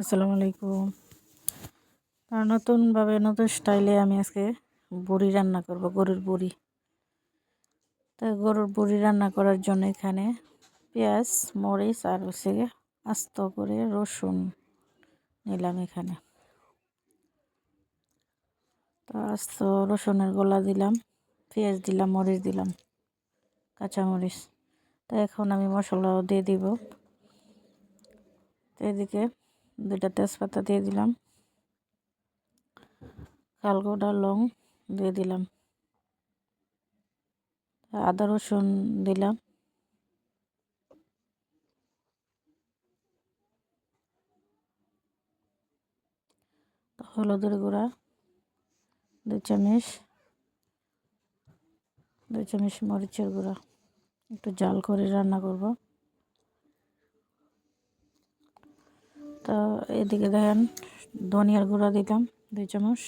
আসসালামু আলাইকুম। নতুনভাবে নতুন স্টাইলে আমি আজকে বড়ি রান্না করব, গরুর বড়ি। তাই গরুর বড়ি রান্না করার জন্য এখানে পেঁয়াজ, মরিচ আর আস্ত করে রসুন নিলাম এখানে। তো আস্ত রসুনের গোলা দিলাম, পেঁয়াজ দিলাম, মরিচ দিলাম, কাঁচামরিচ। তো এখন আমি মশলাও দিয়ে দিব। তো এদিকে 2টা তেজপাতা দিয়ে দিলাম, কালগোটা লং দিয়ে দিলাম, আদা রসুন দিলাম, হলুদের গুঁড়া 2 চামচ, 2 চামচ মরিচের গুঁড়া। একটু জাল করে রান্না করব। তো এদিকে দেখেন ধনিয়ার গুঁড়া দিলাম 2 চামচ।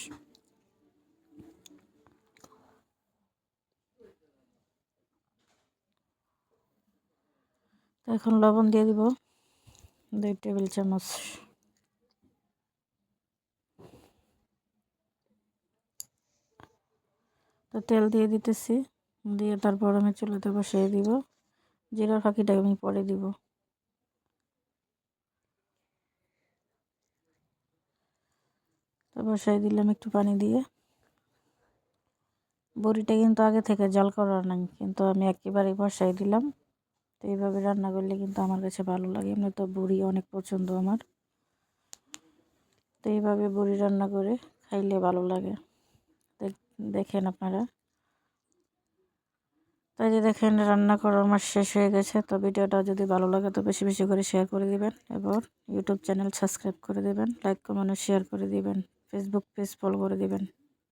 তো এখন লবণ দিয়ে দিব 2 টেবিল চামচ। তো তেল দিয়ে দিতেছি, দিয়ে তারপর আমি চুলাতে বসিয়ে দিব। জিরার ফাঁকিটা আমি পরে দিব। তো বসাই দিলাম একটু পানি দিয়ে। বড়িটা কিন্তু আগে থেকে জাল করা নাই, কিন্তু আমি একেবারে বসাই দিলাম। তো এইভাবে রান্না করলে কিন্তু আমার কাছে ভালো লাগে। এমনি তো বড়ি অনেক পছন্দ আমার। তো এইভাবে বড়ি রান্না করে খাইলে ভালো লাগে। দেখেন আপনারা। তাই যে দেখেন রান্না করা আমার শেষ হয়ে গেছে। তো ভিডিওটা যদি ভালো লাগে তো বেশি বেশি করে শেয়ার করে দিবেন, এবং ইউটিউব চ্যানেল সাবস্ক্রাইব করে দিবেন, লাইক কমেন্ট শেয়ার করে দিবেন, ফেসবুক পেজ ফলো করে দিবেন।